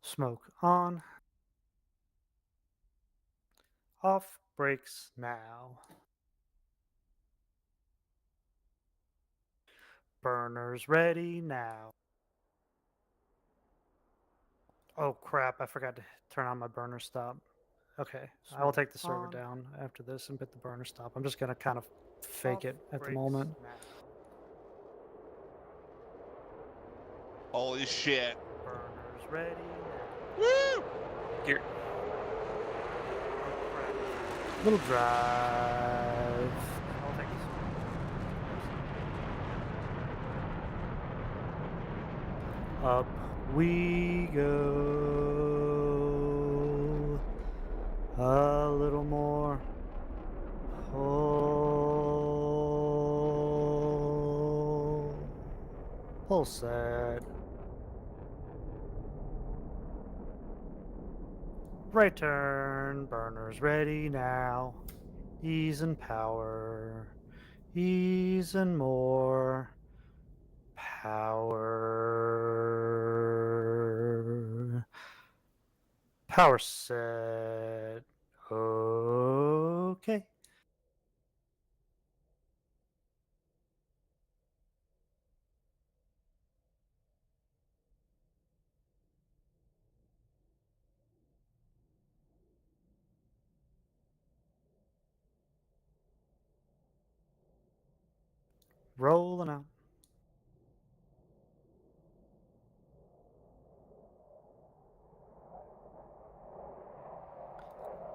Smoke on. Off brakes now. Burners ready now. Oh crap, I forgot to turn on my burner stop. Okay, I will take the server down after this and hit the burner stop. I'm just gonna kind of fake it at the moment. Holy shit. Burners ready now. Woo! Here. Little drive. I'll take this. Up we go. A little more. Pull set. Right turn. Burners ready now. Ease and power. Ease and more. Power. Power set. Okay. Rolling out.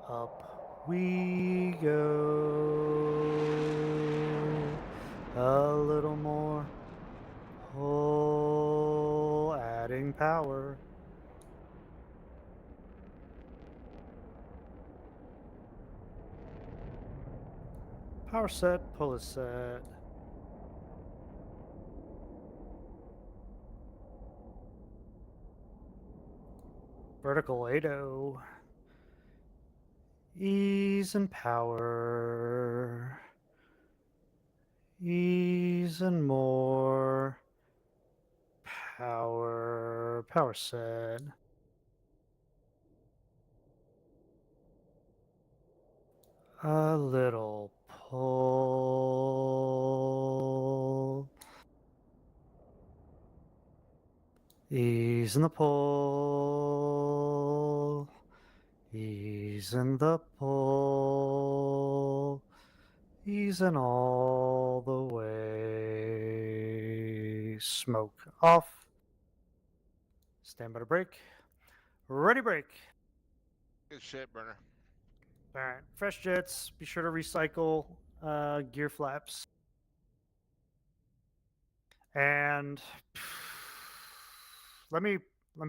Up we go. A little more. Pull, adding power. Power set, pull is set. Vertical 80. Ease and power. Ease and more. Power. Power set. A little pull. Ease in the pull. Ease in the pull. Easing all the way. Smoke off. Stand by to brake. Ready brake. Good shit, burner. All right, fresh jets. Be sure to recycle gear flaps. And let me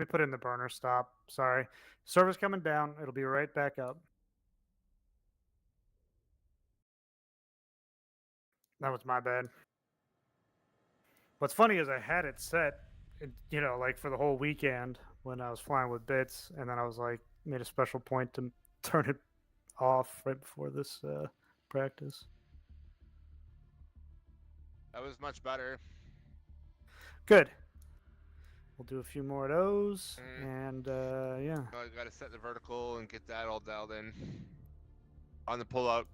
put in the burner stop. Sorry, server's coming down. It'll be right back up. That was my bad. What's funny is I had it set, like for the whole weekend when I was flying with bits, and then I was like, made a special point to turn it off right before this practice. That was much better. Good. We'll do a few more of those, and yeah. I gotta set the vertical and get that all dialed in. On the pull up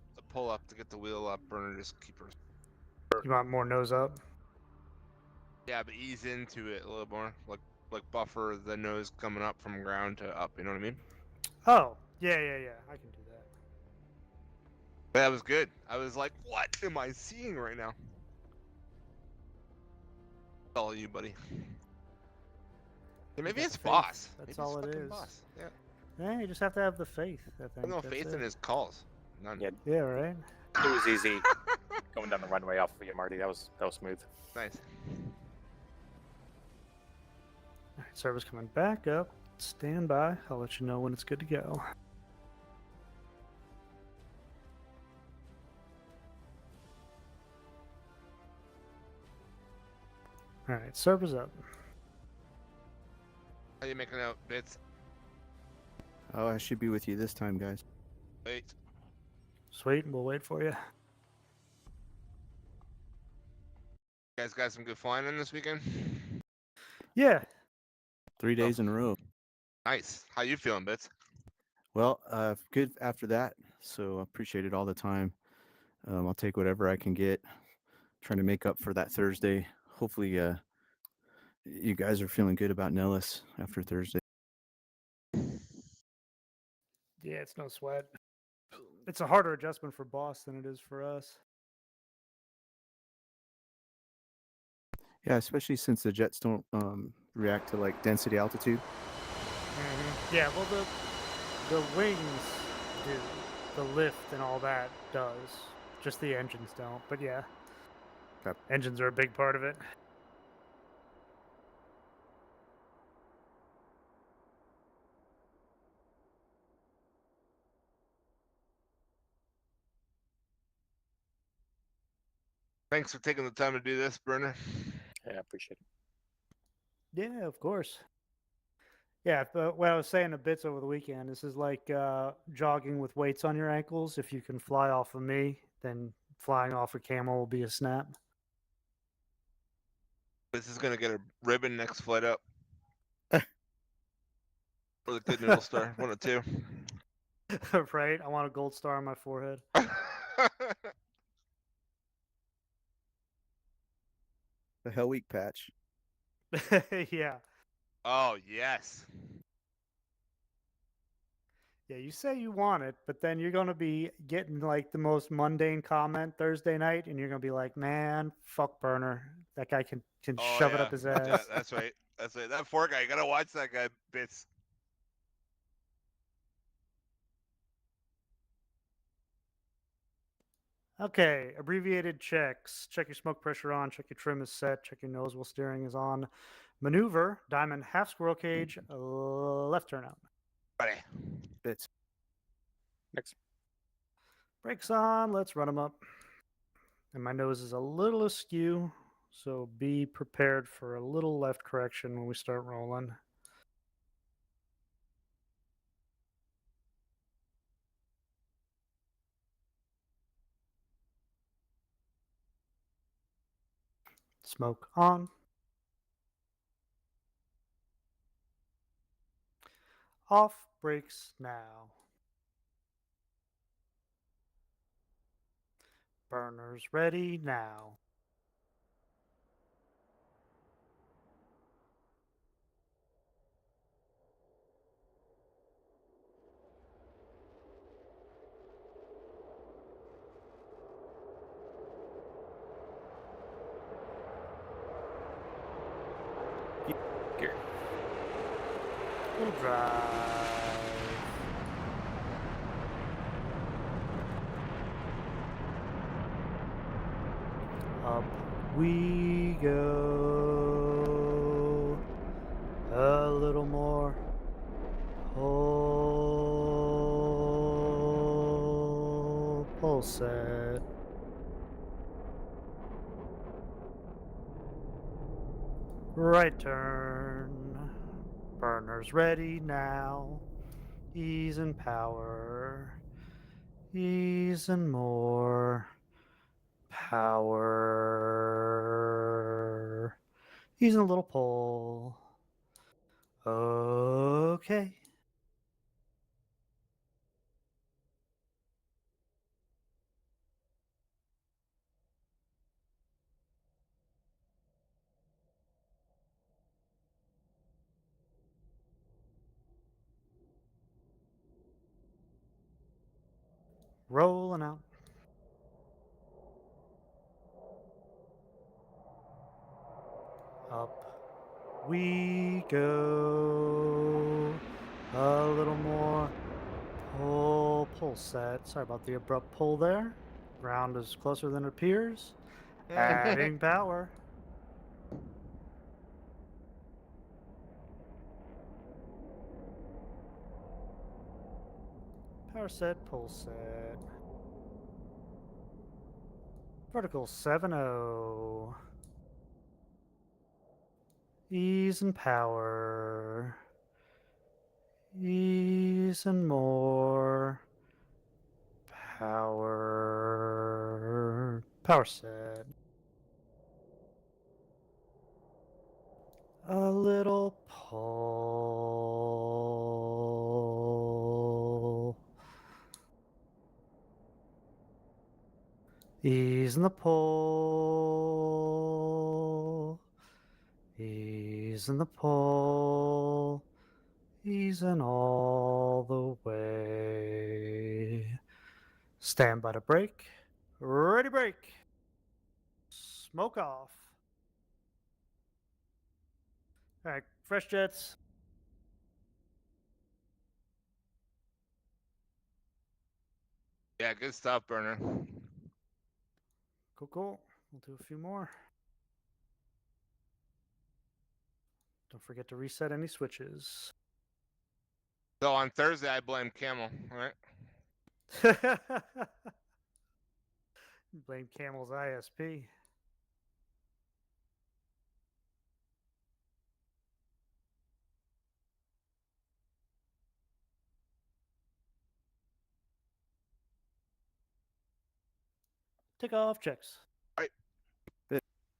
to get the wheel up, burner just keep her. You want more nose up? Yeah, but ease into it a little more, like buffer the nose coming up from ground to up. You know what I mean? Oh, yeah. I can do that. That was good. I was like, what am I seeing right now? All you, buddy. Yeah, maybe it's boss. That's maybe all it's it is. Boss. Yeah. Yeah, you just have to have the faith. I think. No faith in his calls. None. Yeah, Yeah, right. it was easy going down the runway off of you, Marty. That was smooth. Nice. All right, server's coming back up. Stand by. I'll let you know when it's good to go. All right, server's up. How you making out, bits? Oh, I should be with you this time, guys. Wait. Sweet, we'll wait for you. You guys got some good flying in this weekend? Yeah. 3 days in a row. Nice. How you feeling, Bits? Well, good after that. So I appreciate it all the time. I'll take whatever I can get. Trying to make up for that Thursday. Hopefully, you guys are feeling good about Nellis after Thursday. Yeah, it's no sweat. It's a harder adjustment for Boss than it is for us. Yeah, especially since the jets don't react to like density altitude. Yeah, well, the wings do. The lift and all that does. Just the engines don't. But yeah, Okay. engines are a big part of it. Thanks for taking the time to do this, Brenner. Yeah, I appreciate it. Yeah, of course. Yeah, but what I was saying to Bits over the weekend, this is like jogging with weights on your ankles. If you can fly off of me, then flying off a camel will be a snap. This is gonna get a ribbon next flight up. Or the good noodle star, one of two. Right? I want a gold star on my forehead. The Hell Week patch. Yeah. Oh yes. Yeah, you say you want it, but then you're going to be getting like the most mundane comment Thursday night, and you're going to be like, man, fuck Burner. That guy can Oh shove it yeah. up his Yeah, ass. that's right. That's right. That four guy, you gotta watch that guy, Bits. Okay, abbreviated checks. Check your smoke pressure on, check your trim is set, check your nose while steering is on. Maneuver, diamond half squirrel cage, left turn out. Buddy. Bits. Next. Brakes on, let's run them up. And my nose is a little askew, so be prepared for a little left correction when we start rolling. Smoke on. Off, brakes now. Burners ready now. Gear. We'll drive. Up we go. A little more. Hold. Pull set. Right turn. Burners ready now. Ease and power. Ease and more. Power. Ease and a little pull. Okay. Rolling out. Up we go. A little more. Pull set. Sorry about the abrupt pull there. Ground is closer than it appears. Adding power. Power set, pull set. Vertical 7-0. Ease and power. Ease and more. Power. Power set. A little pull. Ease in the pull. Ease in the pull. Easing all the way. Stand by to break. Ready, break. Smoke off. All right, fresh jets. Yeah, good stuff, Burner. Cool, cool. We'll do a few more. Don't forget to reset any switches. So on Thursday, I blame Camel, right? Blame Camel's ISP. Take off checks.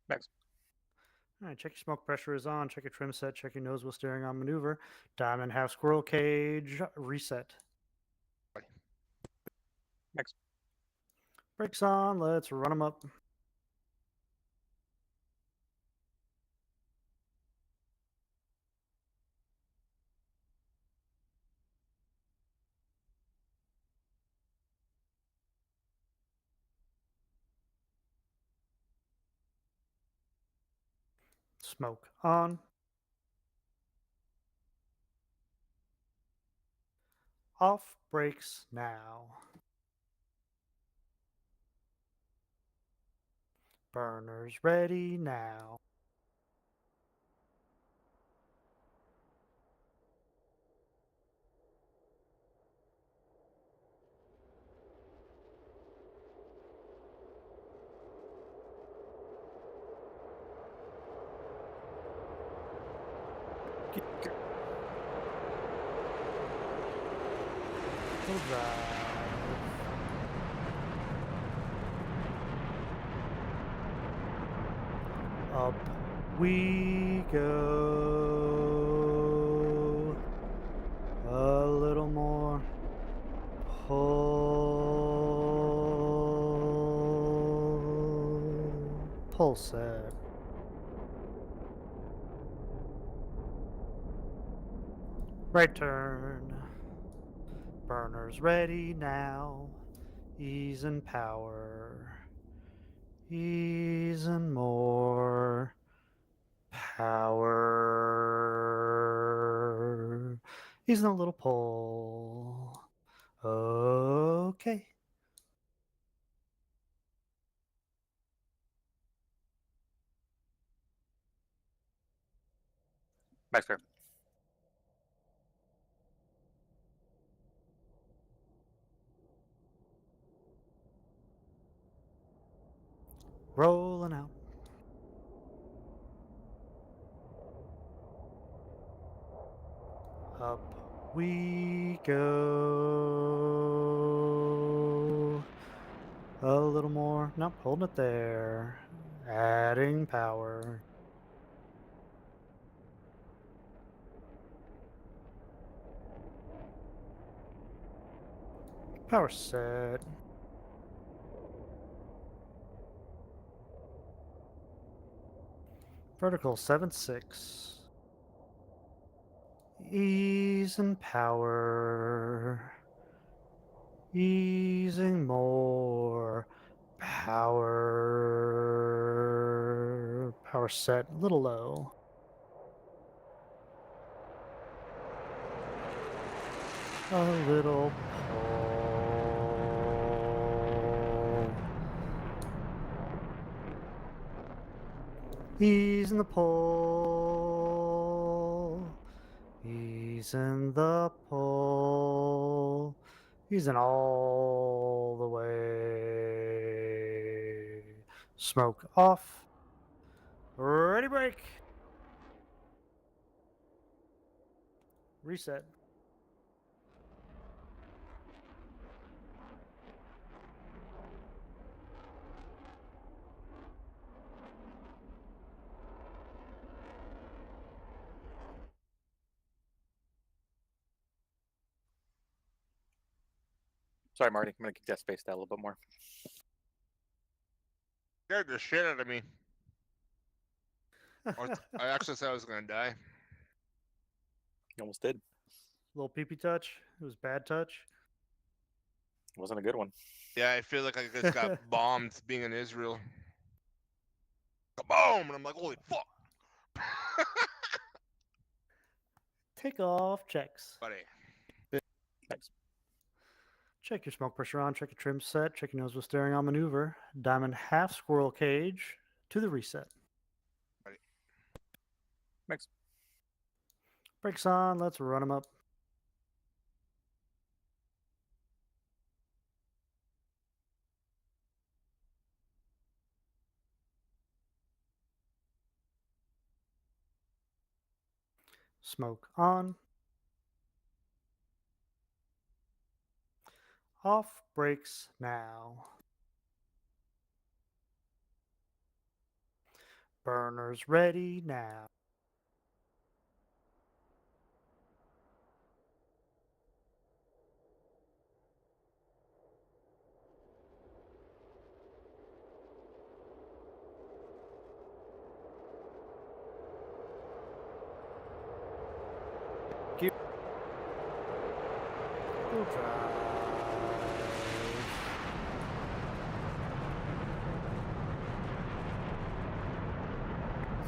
Next. All right, check your smoke pressure is on. Check your trim set. Check your nose wheel steering on maneuver. Diamond half squirrel cage reset. Next. Brakes on. Let's run them up. Smoke on. Off brakes now. Burners ready now. Full drive. Up we go. A little more. Pull set. Right turn. Burners ready now. Ease and power. Ease and more power. Ease and a little pull. Okay. Max clear. Rolling out. Up we go. A little more. Nope, holding it there. Adding power. Power set. Vertical 7.6. Ease and power. Easing more power. Power set a little low. A little pull. Easing the pull. Easing the pull. Easing all the way. Smoke off. Ready, break. Reset. Sorry, Marty. I'm gonna kick that space down a little bit more. Scared the shit out of me. I actually said I was gonna die. You almost did. Little pee-pee touch. It was bad touch. Wasn't a good one. Yeah, I feel like I just got bombed being in Israel. Kaboom! And I'm like, holy fuck. Takeoff checks. Buddy. Thanks. Check your smoke pressure on. Check your trim set. Check your nose with steering on maneuver. Diamond half squirrel cage to the reset. Thanks. Brakes on. Let's run them up. Smoke on. Off. Brakes now. Burners ready now. Go drive.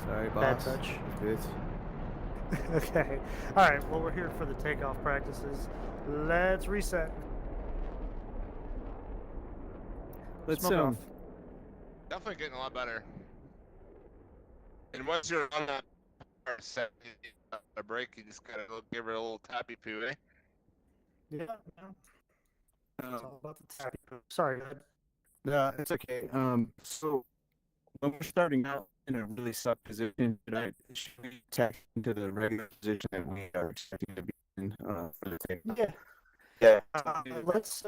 Sorry, Bad boss. touch. Good. Okay. All right. Well, we're here for the takeoff practices. Let's reset. Let's Smoke off. Definitely getting a lot better. And once you're on that set, a break, you just gotta give it a little tappy poo, eh? Yeah. It's Um, all about the tappy poo. Sorry. Go ahead. no, it's okay. So when we're starting out in a really suck position, should we tack into the regular position that we are expecting to be in for the take? Yeah. Yeah. Let's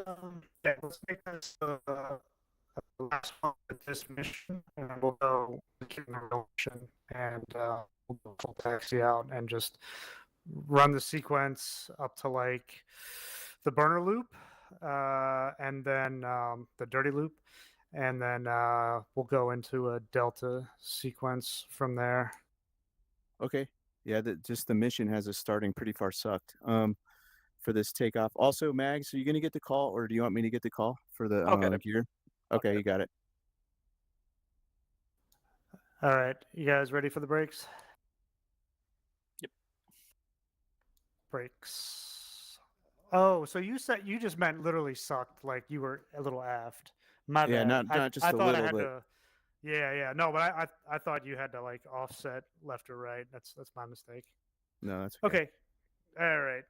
make this the last one with this mission, and then we'll go in the real mission, and we'll go full taxi out and just run the sequence up to like the burner loop, and then the dirty loop, and then we'll go into a delta sequence from there. Okay. Yeah, just the mission has us starting pretty far sucked. For this takeoff. Also, Mags, are you gonna get the call, or do you want me to get the call for the I'll get it. gear? Okay, you got it. All right, you guys ready for the brakes? Yep. Brakes. Oh, so you said you just meant literally sucked, like you were a little aft. My Yeah, bad. not just I a thought I little, had but to. Yeah. No, but I thought you had to like offset left or right. That's my mistake. no, that's okay. Okay. All right.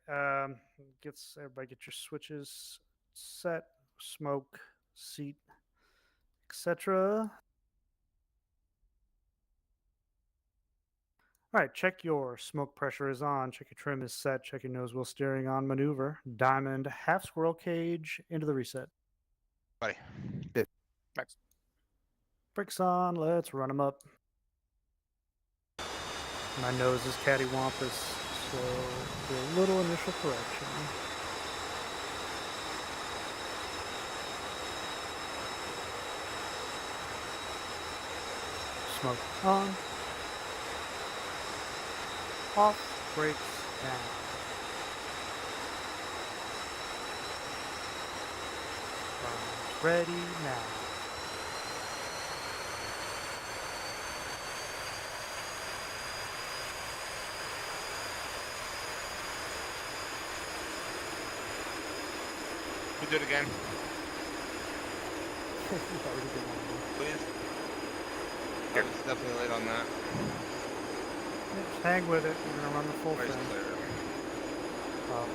Everybody get your switches set, smoke, seat, etc. All right, check your smoke pressure is on, check your trim is set, check your nose wheel steering on maneuver. Diamond half squirrel cage into the reset. Buddy. Thanks. Brakes on, let's run them up. My nose is cattywampus, so do a little initial correction. Smoke on. Off, brakes down. Ready now. We do it again, You already did one. please. I was definitely late on that. Just hang with it. We're gonna run the full Where's thing. clear? Up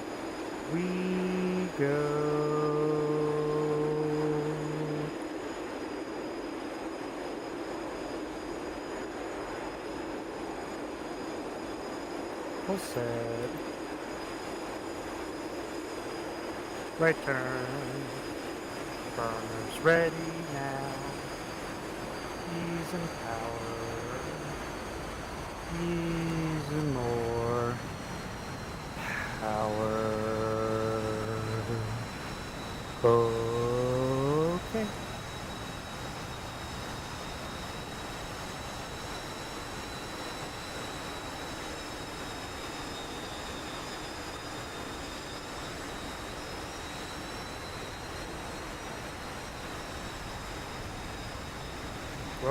we go. Full set. Right turn. Burners ready now. Ease and power. Ease and more power. Okay.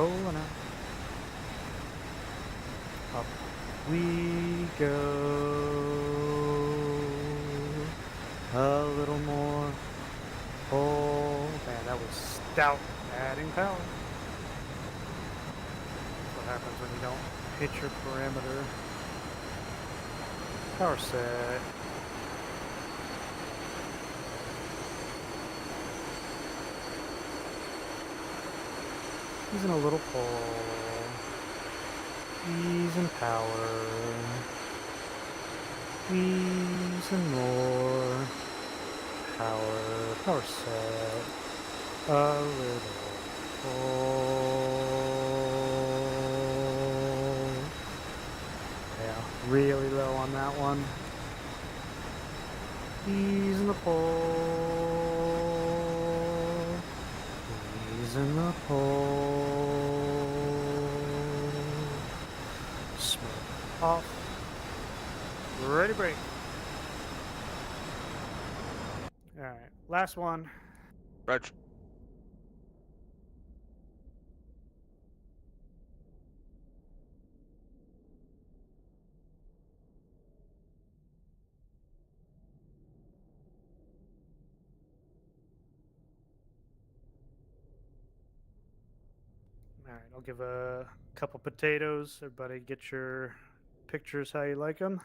Rolling out. Up we go. A little more. Oh, man, that was stout. Adding power. What happens when you don't hit your parameter? Power set. Using a little pull. Ease and power. Ease and more. Power. Power set. A little pull. Yeah, really low on that one. Ease in the pull. Ease in the pull. Smoke off. Ready break. Alright, last one. Reg. Alright, I'll give a couple potatoes. Everybody get your pictures how you like them.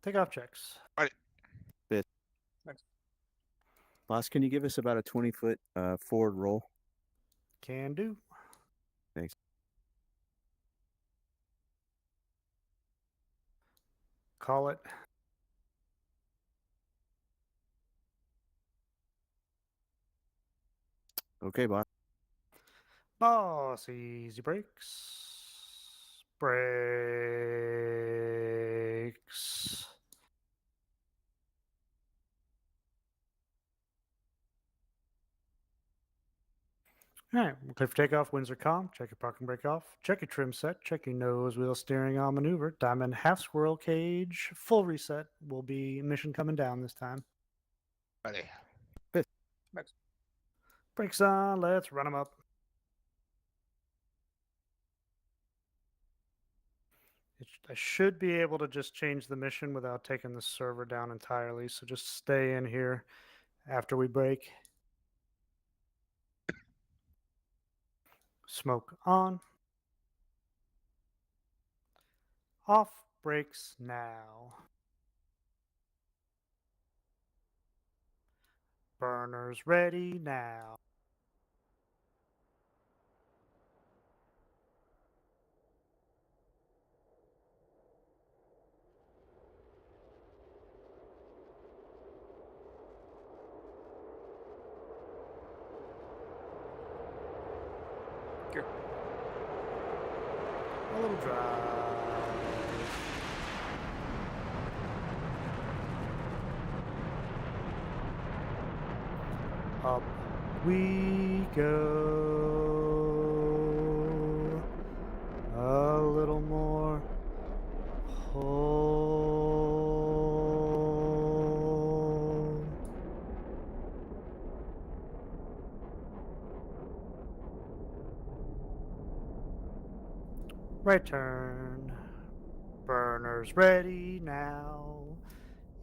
Take off checks. Boss, can you give us about a 20-foot forward roll? Can do. Thanks. Call it. Okay, boss. Boss, easy breaks. Breaks. Alright, we're clear for takeoff. Winds are calm. Check your parking brake off. Check your trim set. Check your nose wheel steering on maneuver. Diamond half squirrel cage. Full reset. Will be mission coming down this time. Ready. Brakes on. Let's run them up. I should be able to just change the mission without taking the server down entirely. So just stay in here after we break. Smoke on. Off. Brakes now. Burners ready now. Gear. A little drive. Up we go. A little more. Pull. Right turn. Burners ready now.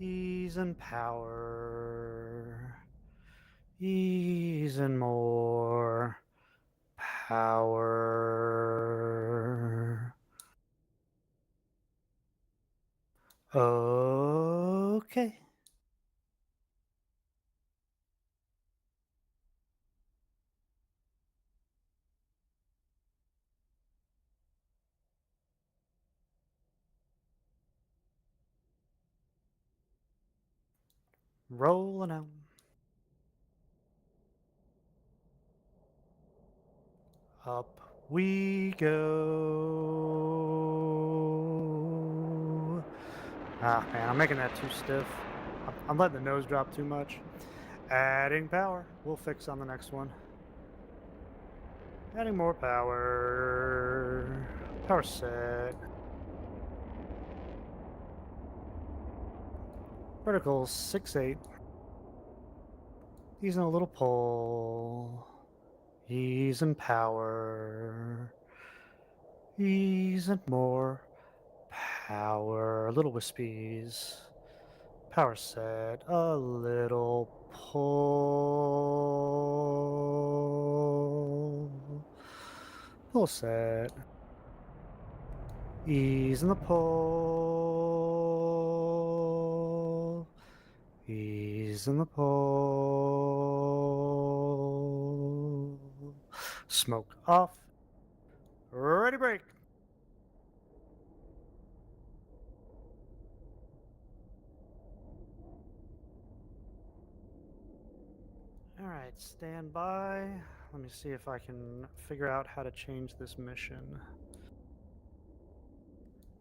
Ease and power. Ease and more power. Okay. Rolling out. Up we go. Ah, man, I'm making that too stiff. I'm letting the nose drop too much. Adding power. We'll fix on the next one. Adding more power. Power set. Vertical 6-8. He's in a little pull. He's in power. He's in more power. A little wispies. Power set. A little pull. Pull set. Ease in the pull. Ease in the pull. Smoke off. Ready, break. All right, stand by. Let me see if I can figure out how to change this mission.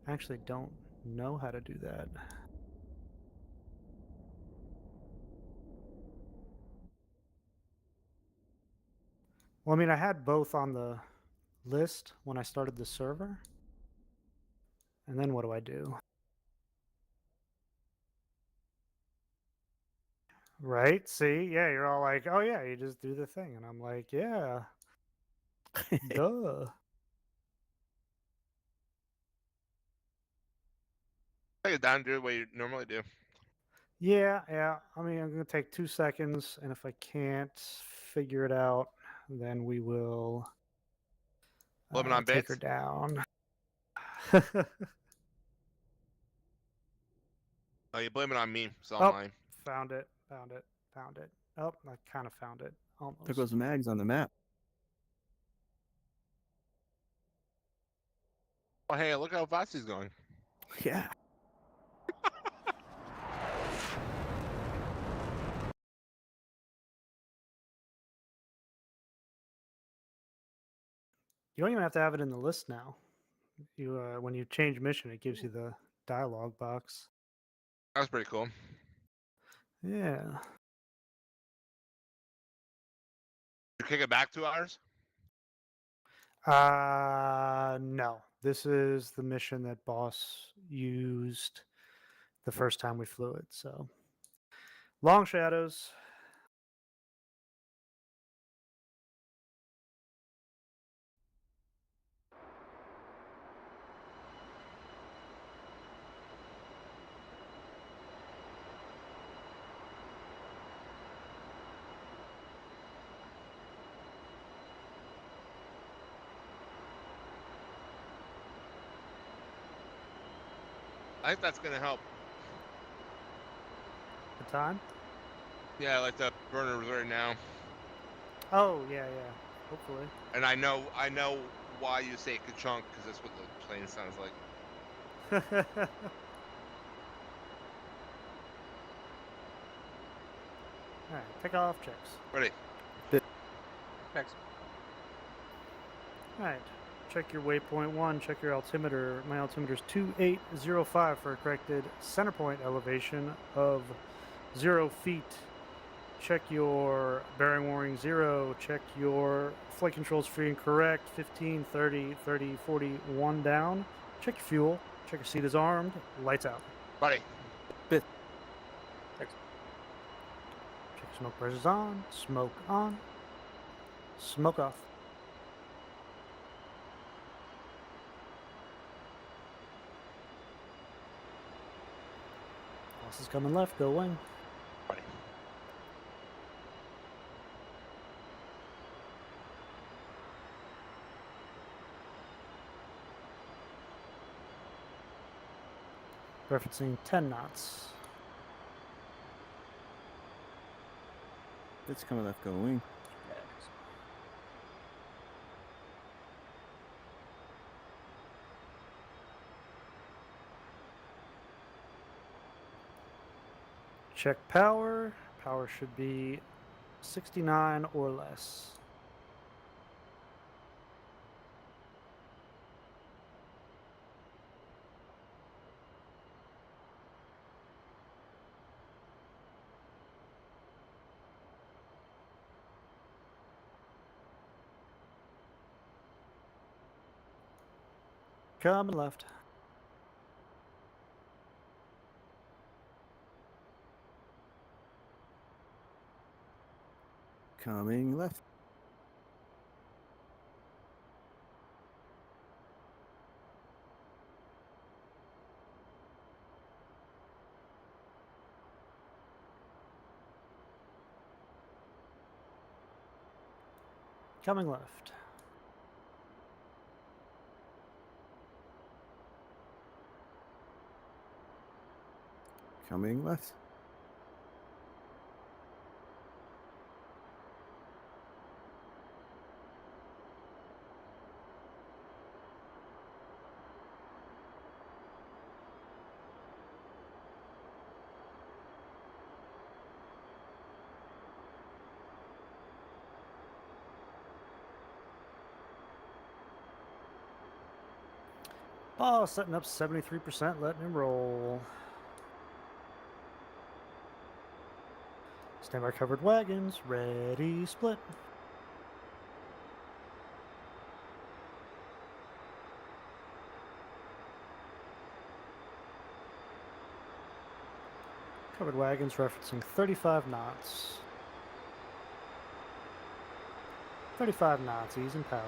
I actually don't know how to do that. Well, I mean, I had both on the list when I started the server. And then what do I do? Right? See? Yeah, you're all like, oh, yeah, you just do the thing. And I'm like, yeah. Duh. Take it down, do what you normally do. Yeah. I mean, I'm going to take 2 seconds. And if I can't figure it out, then we will Blaming on take her bits? down. Oh, you blame it on me. It's all Oh, mine. found it. Oh, I kind of found it. Almost. There goes Mags on the map. Oh, hey, look how fast he's going. Yeah. You don't even have to have it in the list now. You when you change mission, it gives you the dialogue box. That's pretty cool. Yeah. You kick it back 2 hours? No. This is the mission that boss used the first time we flew it. So, Long Shadows. I think that's gonna help. The time? Yeah, like the burner right now. Oh yeah. Hopefully. And I know why you say ka-chunk, because that's what the plane sounds like. All right. Take off checks. Ready? Next. All right. Check your waypoint 1. Check your altimeter. My altimeter is 2805 for a corrected center point elevation of 0 feet. Check your bearing warning 0. Check your flight controls free and correct. 15, 30, 30, 40, 1 down. Check your fuel. Check your seat is armed. Lights out. Ready? Check your smoke pressure's on. Smoke on. Smoke off. Boss is coming left. Go wing. Ready. Referencing 10 knots. It's coming left, go wing. Next. Check power. Power should be 69 or less. coming left. Coming left. Coming left. Coming left. Oh, setting up 73%, letting him roll. Stand by covered wagons, ready, split. Covered wagons referencing 35 knots. 35 knots, ease and power.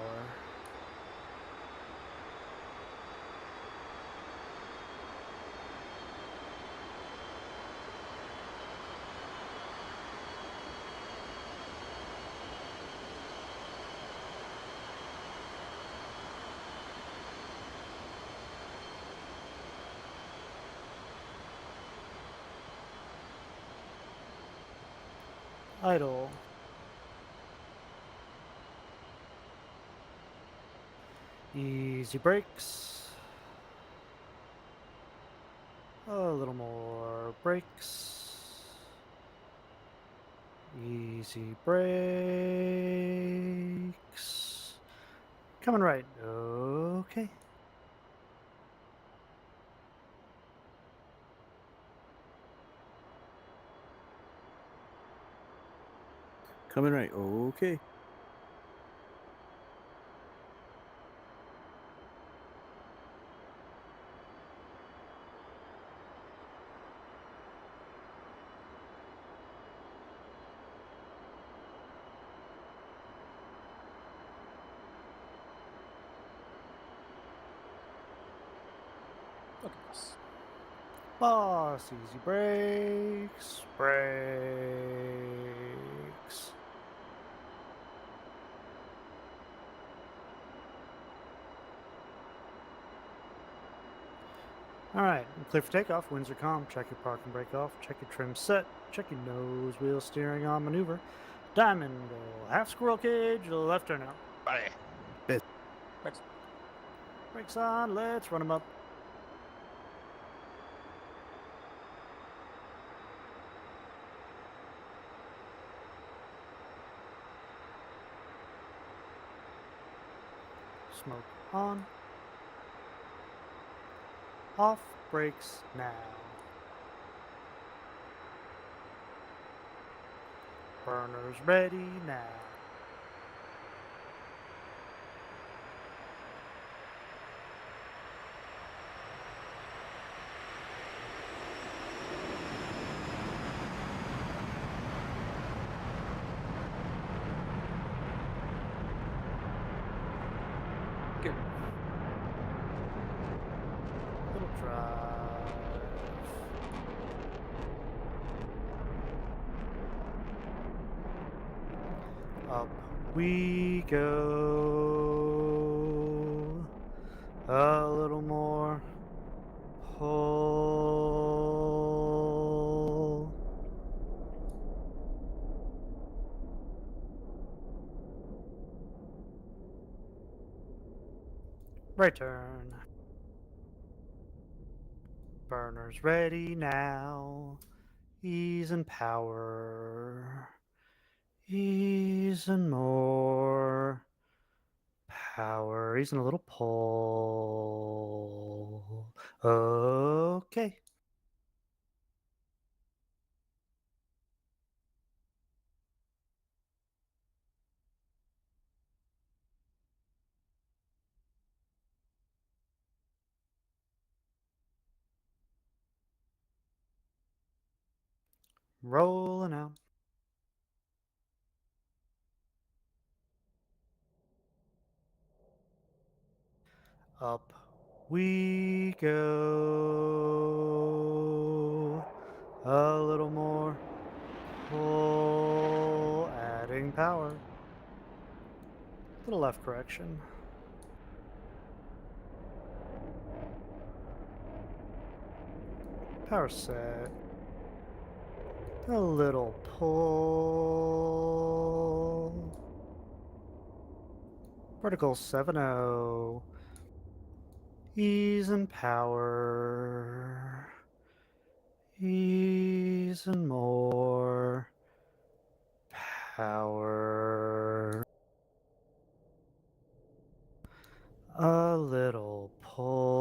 Idle. Easy brakes. A little more brakes. Easy brakes. Coming right. Okay. Coming right. Okay. Look at this. Boss, easy brakes. Brakes. Alright, clear for takeoff. Winds are calm. Check your park and brake off. Check your trim set. Check your nose wheel steering on maneuver. Diamond go. Half squirrel cage. Left turn out. Bye. Next. Brakes on. Let's run them up. Smoke on. Off. Brakes now. Burners ready now. Good. Little drive. Up we go. A little more. Pull. Right turn. Burners ready now. Ease and power. Ease and more. Power. Ease and a little pull. Okay. Rolling out. Up we go. A little more. Pull. Adding power. Little left correction. Power set. A little pull. Vertical 7-0. Ease and power. Ease and more. Power. A little pull.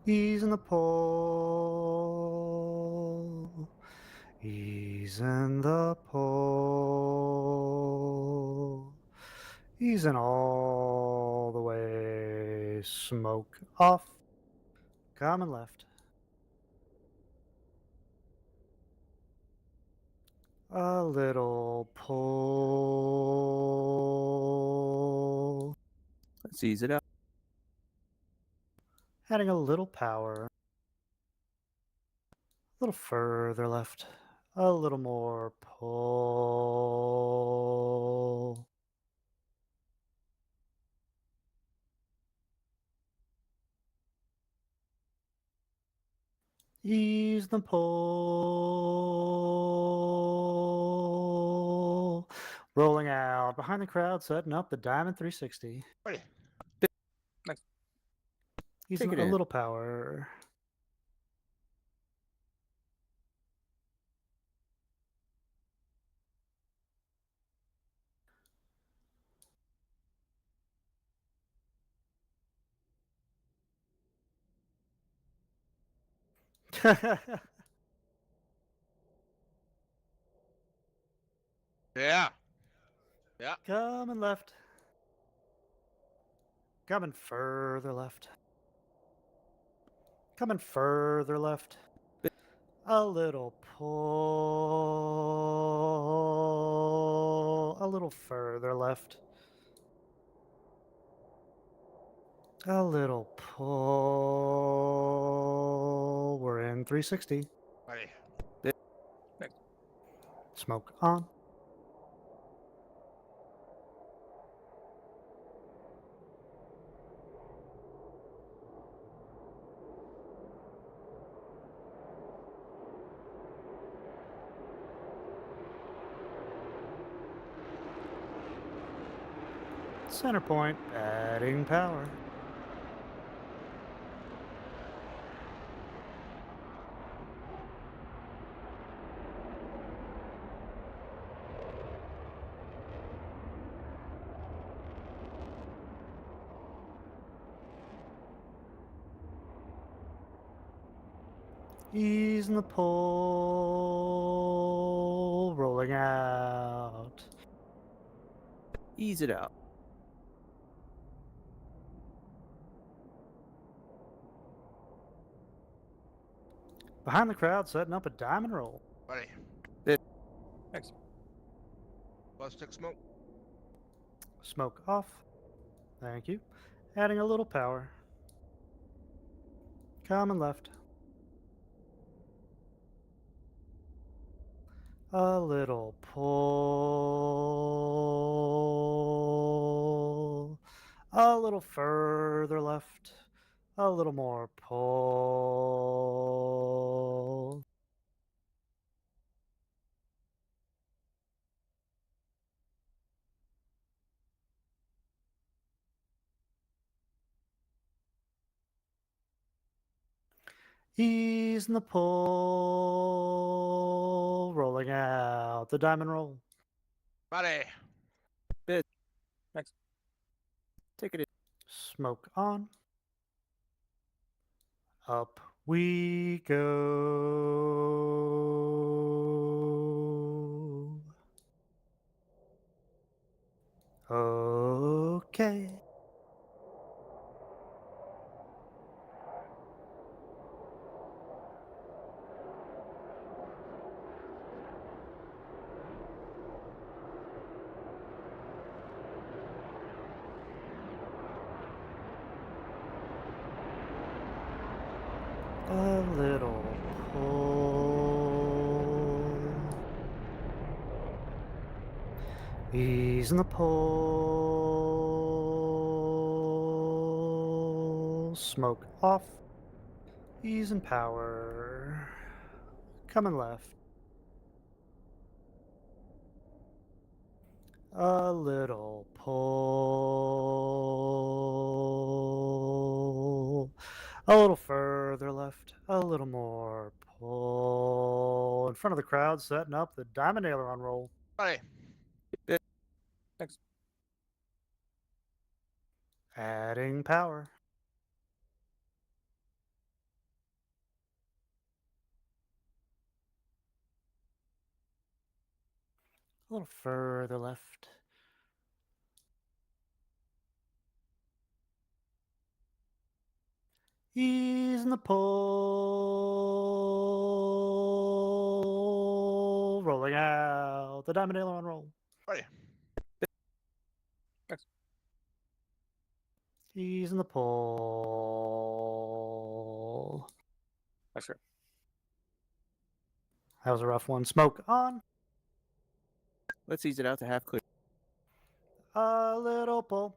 Ease in the pull. Ease in the pull. Ease in all the way. Smoke off. Common left. A little pull. Let's ease it out. Adding a little power. A little further left. A little more pull. Ease the pull. Rolling out. Behind the crowd, setting up the Diamond 360. Ready. Nice. Using Take a it in. little power. Yeah. Yeah. Coming left. Coming further left. Coming further left. A little pull. A little further left. A little pull. We're in 360. Ready. Smoke on. Center point. Adding power. Ease in the pull. Rolling out. Ease it out. Behind the crowd, setting up a diamond roll. Ready. Thanks. Plus stick smoke. Smoke off. Thank you. Adding a little power. Common left. A little pull. A little further left. A little more pull. Ease in the pull. Rolling out the diamond roll. Ready. Thanks. Take it in. Smoke on. Up we go. Okay. Ease in the pull. Smoke off. Ease in power. Coming left. A little pull. A little further left. A little more pull. In front of the crowd, setting up the diamond aileron roll. Buddy. Thanks. Adding power. A little further left. Ease in the pull. Rolling out the diamond aileron roll. Buddy. Thanks. Ease in the pull. Thanks, sir. That was a rough one. Smoke on. Let's ease it out to half clear. A little pull.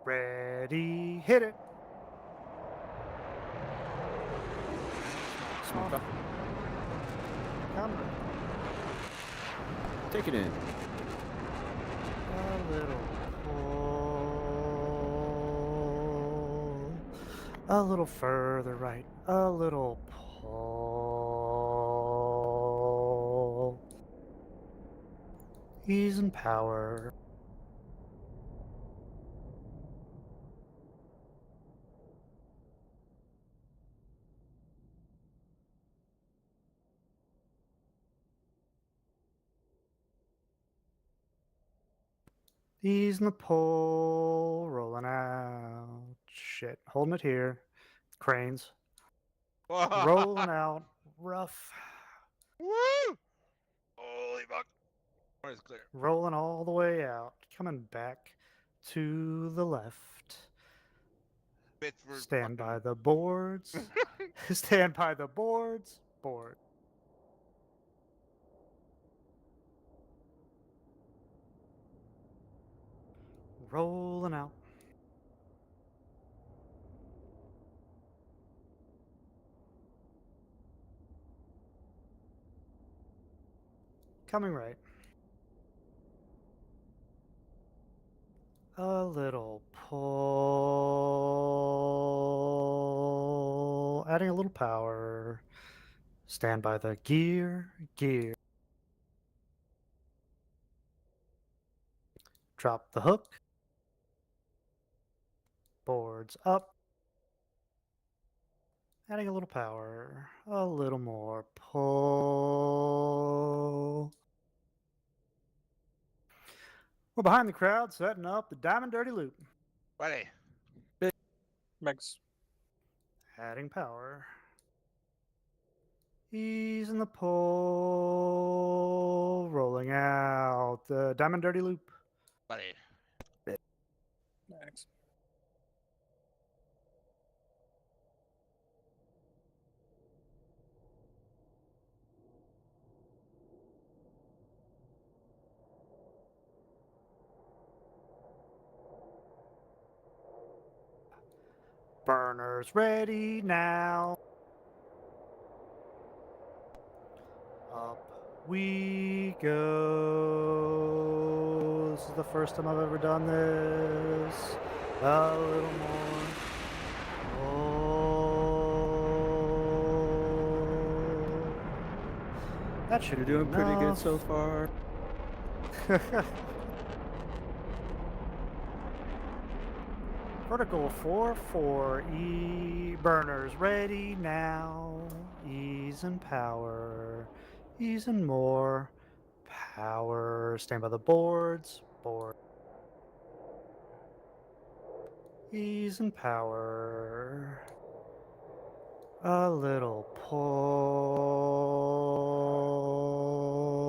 Ready, hit it. Smoke up. Come on. Take it in. A little pull. A little further right. A little pull. Ease and power. Ease in the pull, rolling out. Shit, holding it here. Cranes. Rolling out. Rough. Woo! Holy fuck. Point is clear. Rolling all the way out. Coming back to the left. Bits were Stand fucking- by the boards. Stand by the boards. Board. Rolling out. Coming right. A little pull. Adding a little power. Stand by the gear. Gear. Drop the hook. Boards up. Adding a little power. A little more pull. We're behind the crowd, setting up the Diamond Dirty Loop. Buddy. Thanks. Adding power. Ease in the pull. Rolling out the Diamond Dirty Loop. Buddy. Thanks. Burners ready now. Up we go. This is the first time I've ever done this. A little more. Oh. That should You're be doing pretty good enough. so far. Vertical 4-4, E burners ready now. Ease and power, ease and more power. Stand by the boards, board. Ease and power. A little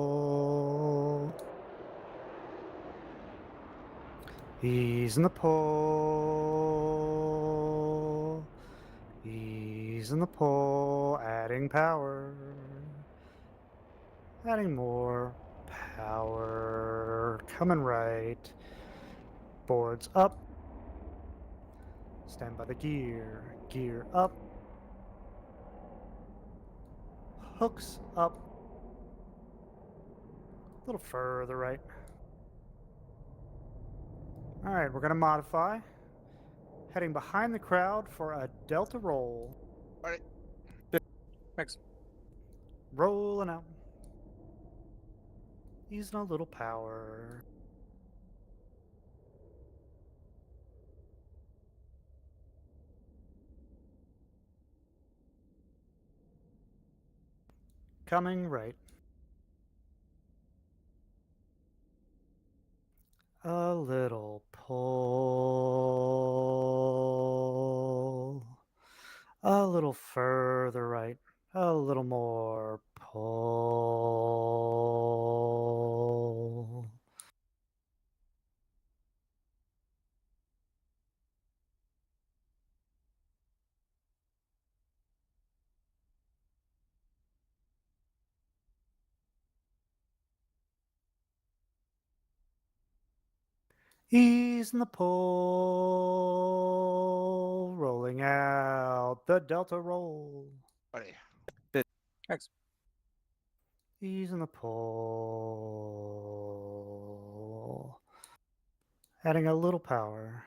pull. Ease in the pull. Ease Ease in the pull, adding power. Adding more power. Coming right. Boards up. Stand by the gear. Gear up. Hooks up. A little further right. Alright, we're going to modify. Heading behind the crowd for a delta roll. Alright. Thanks. Rolling out. Using a little power. Coming right. A little pull. A little further right. A little more pull. Ease in the pull. Rolling out the delta roll. Alright. Thanks. Ease in the pull. Adding a little power.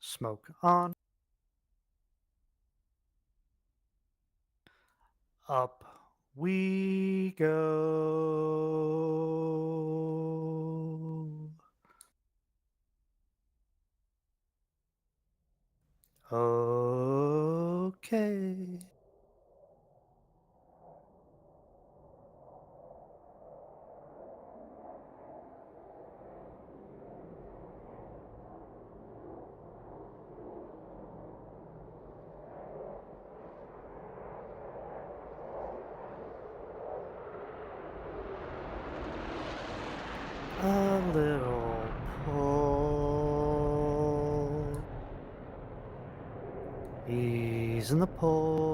Smoke on. Up we go. Okay. A little pull. Ease in the pull.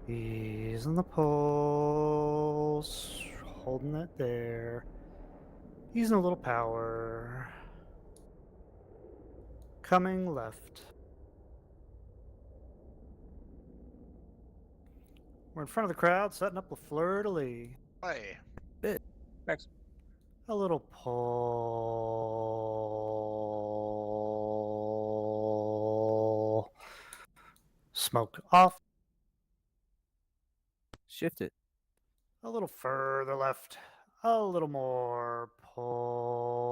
Ease in the pull. Holding it there. Using a little power. Coming left. We're in front of the crowd, setting up a fleur-de-lis. Alright. Thanks. A little pull. Smoke off. Shift it. A little further left. A little more pull.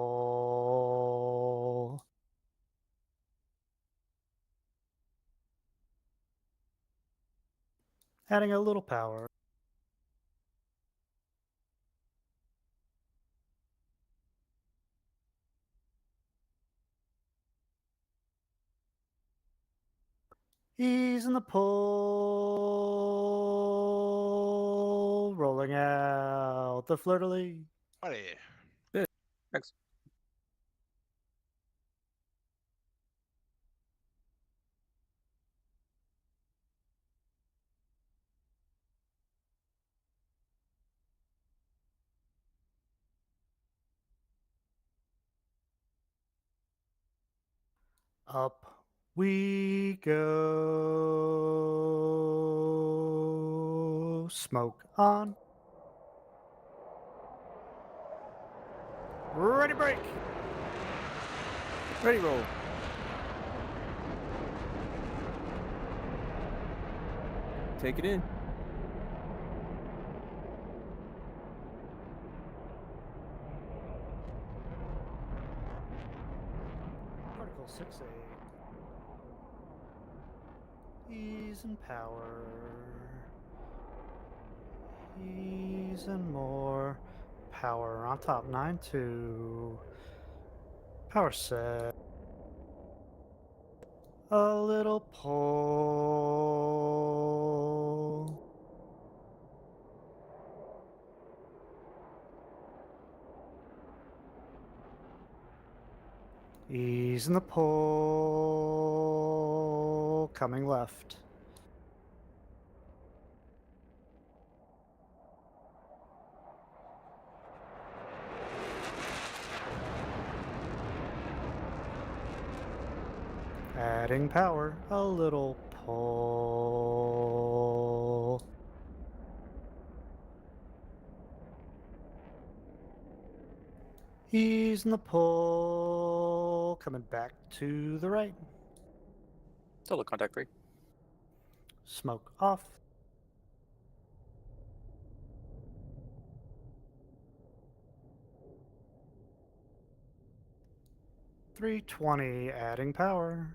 Adding a little power. Ease in the pull. Rolling out the fleur-de-lis. Alright. Thanks. Up we go. Smoke on. Ready, break. Ready, roll. Take it in. Article 6A. Ease and power. Ease and more power on top. 9-2. Power set. A little pull. Ease in the pull. vertical, coming left. Adding power, a little pull. Easing the pull, coming back to the right. Still look contact free. Smoke off. $320, adding power.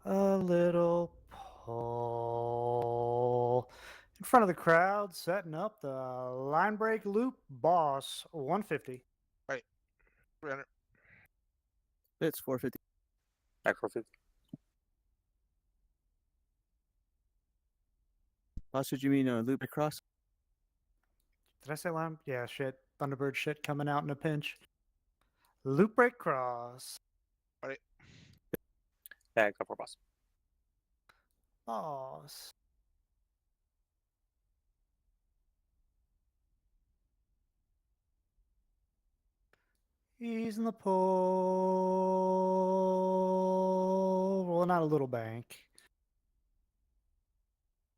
A little pull. In front of the crowd, setting up the line break loop boss 150. 300. It's 450. Back 450. Boss, did you mean loop across? Did I say line? Yeah, shit. Thunderbird shit coming out in a pinch. Loop break cross. Back up for boss. Boss. Easing the pull. Rolling out a little bank.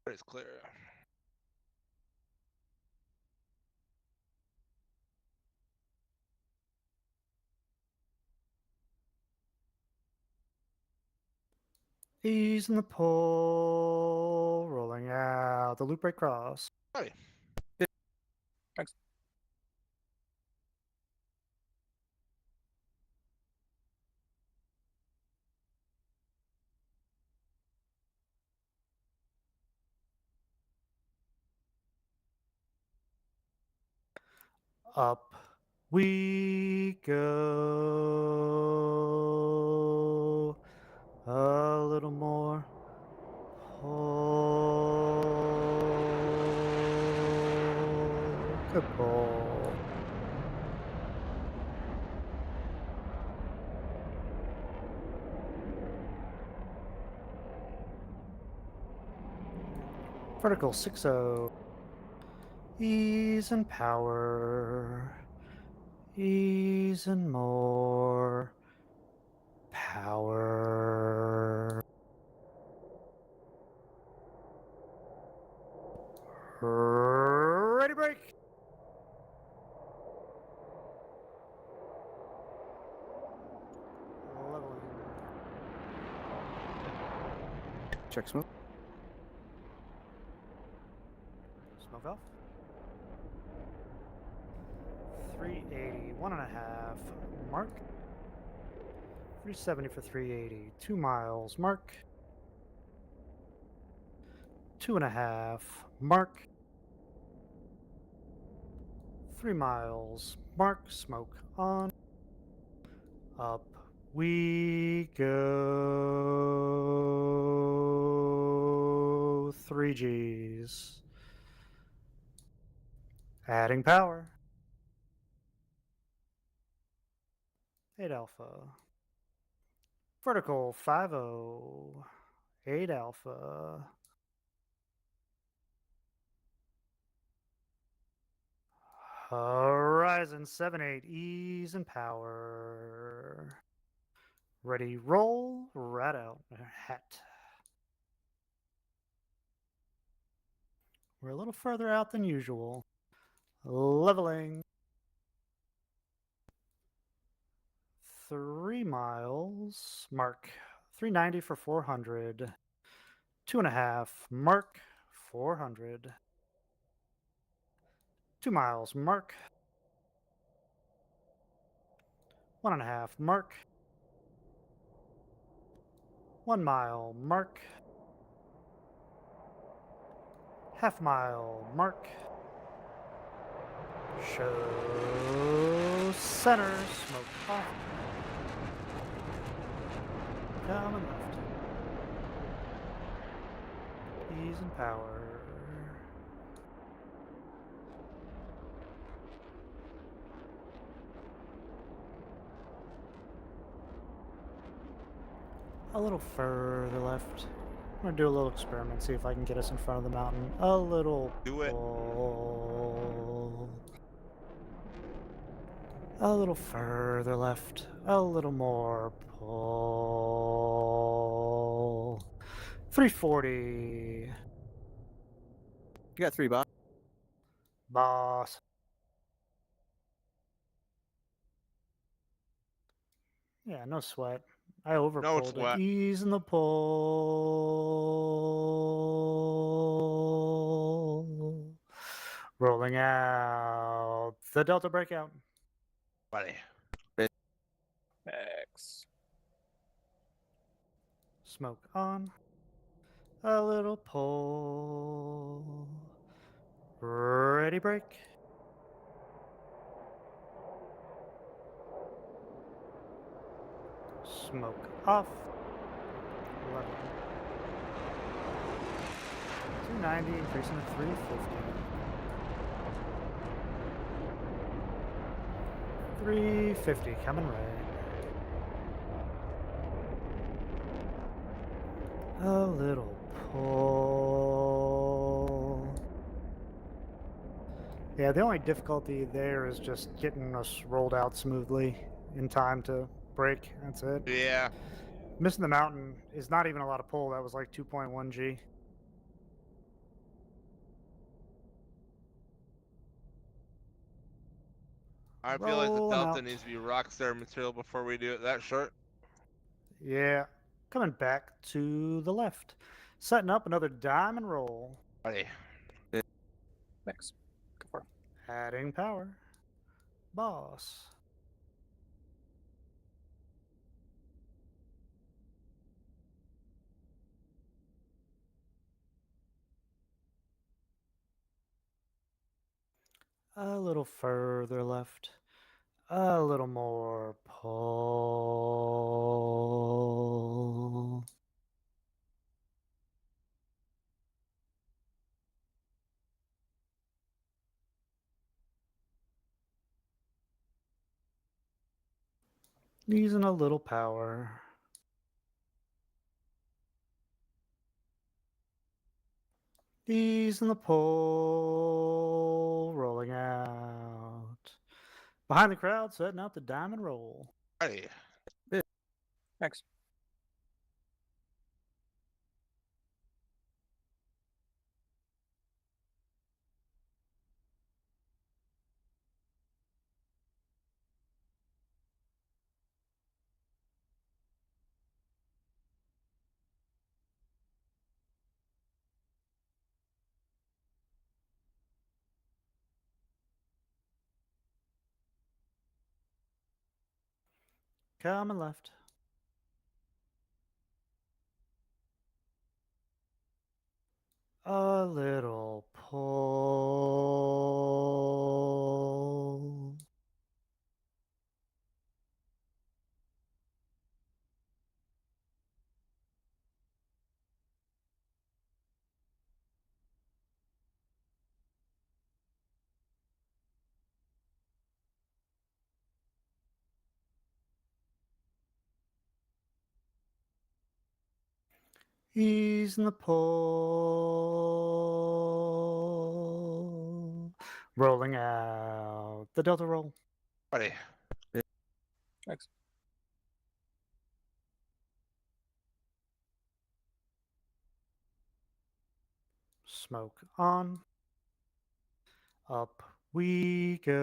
It's clear. Easing the pull. Rolling out the loop break cross. Hey. Thanks. Up we go. A little more. Pull. Good pull. Vertical 6-0. Ease and power. Ease and more. Power. Ready break. Leveling. Check smoke. Smoke off. 380, 1.5, mark. 370 for 380, 2 miles, mark. 2.5, mark. 3 miles, mark, smoke on. Up we go. 3 Gs. Adding power. 8 alpha. Vertical 5-0. 8 alpha. Horizon 7-8. Ease and power. Ready, roll, right out. Hat. We're a little further out than usual. Leveling. 3 miles, mark. 390 for 400. 2.5, mark. 400. 2 miles, mark. 1.5, mark. 1 mile, mark. Half mile, mark. Show center, smoke off. Down and left. Ease and power. A little further left. I'm gonna do a little experiment, see if I can get us in front of the mountain. A little Do it. pull. A little further left. A little more pull. 340. You got 3 box. Boss. Yeah, no sweat. I overpulled sweat. it. Easing the pull. Rolling out. The Delta breakout. Buddy. X. Smoke on. A little pull. Ready break. Smoke off. 11. 290, increasing to 350. 350, coming right. A little pull. Yeah, the only difficulty there is just getting us rolled out smoothly in time to break. That's it. Yeah. Missing the mountain is not even a lot of pull. That was like 2.1 G. I feel like the Rolling Delta out. needs to be rockstar material before we do it that short. Yeah. Coming back to the left. Setting up another diamond roll. Buddy. X. Go for it. Adding power. Boss. A little further left. A little more pull. Using a little power. Easing the pull. Rolling out. Behind the crowd, setting out the diamond roll. Buddy. X. Coming left. A little pull. Easing the pull. Rolling out. The Delta roll. Buddy. X. Smoke on. Up we go.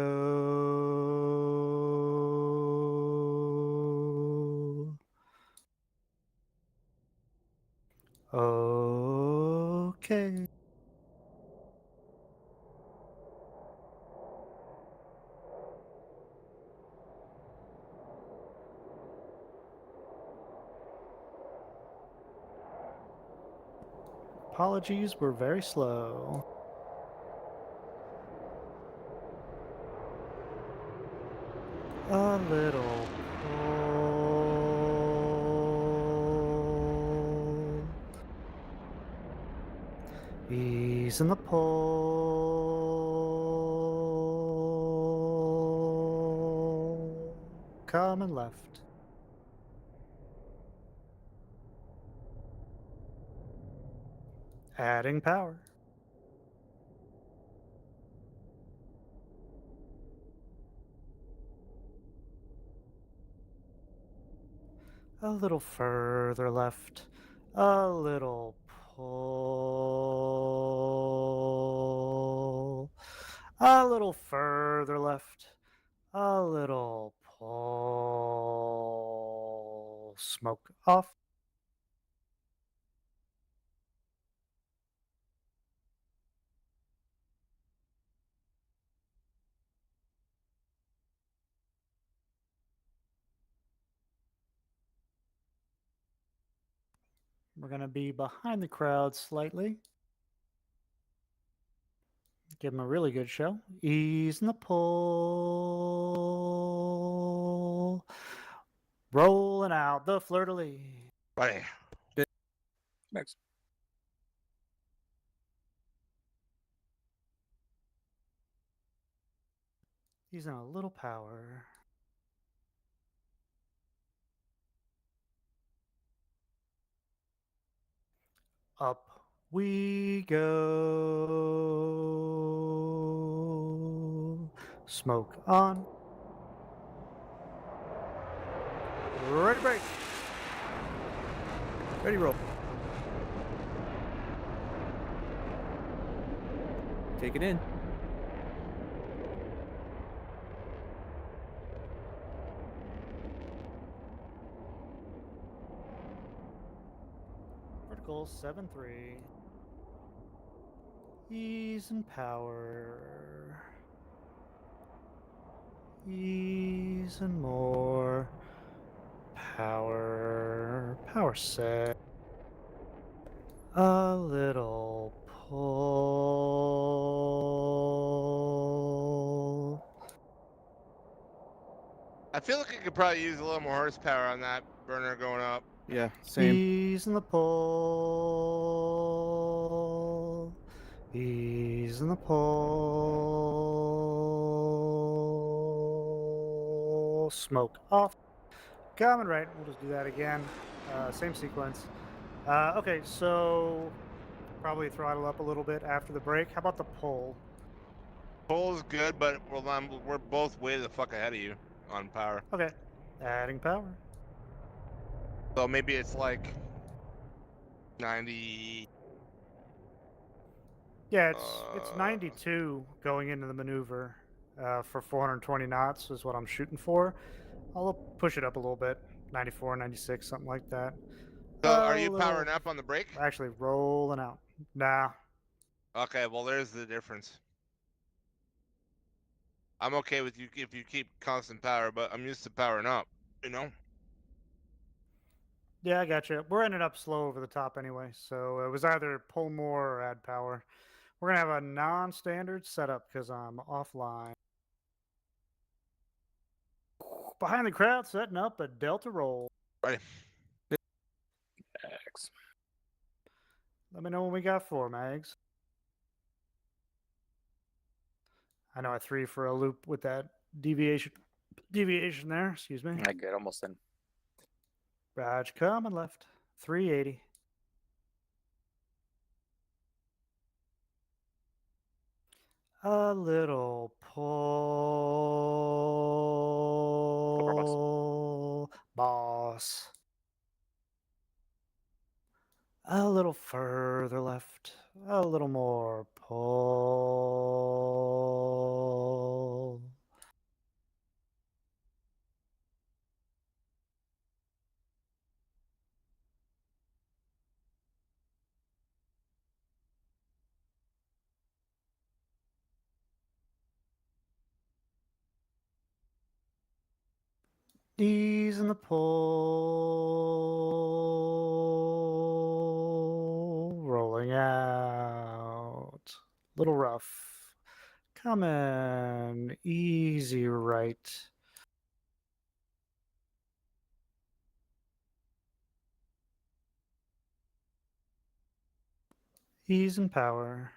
Okay. Apologies, we're very slow. A little pull. Easing the pull. Coming left. Adding power. A little further left. A little pull. A little further left. A little pull. Smoke off. We're going to be behind the crowd slightly. Give them a really good show. Ease in the pull. Rolling out the fleur-de-lis. Buddy. Next. Using a little power. Up we go. Smoke on. Ready break. Ready, roll. Take it in. Vertical 7-3. Ease and power. Ease and more. Power. Power set. A little pull. I feel like I could probably use a little more horsepower on that burner going up. Yeah, same. Ease in the pull. Ease in the pull. Smoke off. Coming right. We'll just do that again. Same sequence. Okay, so probably throttle up a little bit after the break. How about the pull? Pull is good, but we're both way the fuck ahead of you on power. Okay. Adding power. So maybe it's like 90. Yeah, it's 92 going into the maneuver for 420 knots is what I'm shooting for. I'll push it up a little bit, 94, 96, something like that. So are A you little- powering up on the brake? Actually, rolling out. Nah. Okay, well there's the difference. I'm okay with you if you keep constant power, but I'm used to powering up, you know? Yeah, I gotcha. We're ending up slow over the top anyway, so it was either pull more or add power. We're going to have a non-standard setup because I'm offline. Behind the crowd, setting up a delta roll. Right. Next. Let me know when we got 4, Mags. I know I 3 for a loop with that deviation there. Excuse me. I get almost in. Raj coming left. 380. A little pull, boss. A little further left. A little more pull. Ease in the pull. Rolling out. Little rough. Coming. Easy right. Ease and power.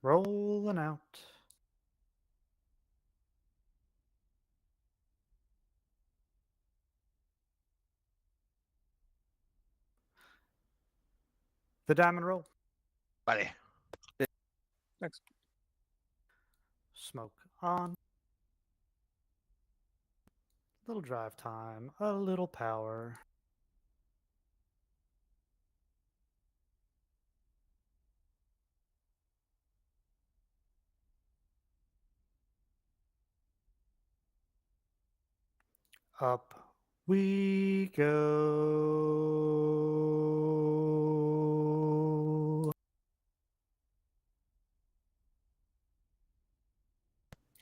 Rolling out. The diamond roll. Buddy. Thanks. Smoke on. Little drive time. A little power. Up we go.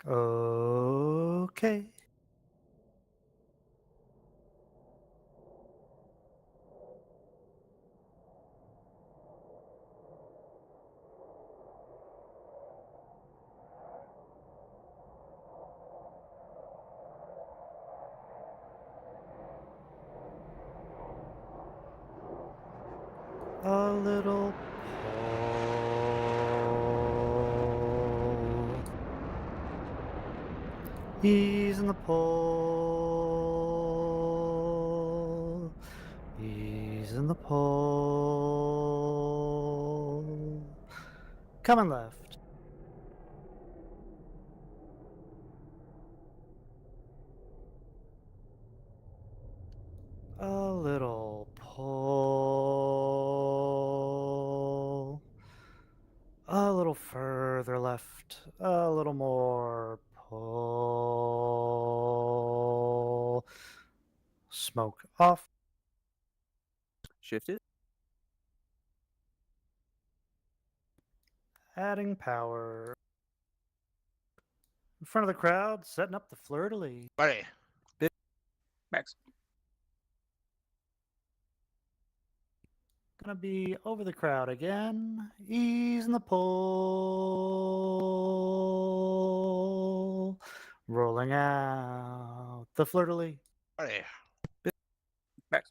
Okay. A little pull. Ease in the pull. Ease in the pull. Coming left. A little pull. A little further left. A little more pull. Smoke off. Shift it. Adding power. In front of the crowd, setting up the fleur-de-lis. Buddy. Max. Gonna be over the crowd again. Ease in the pull. Rolling out the fleur-de-lis. Buddy. Max.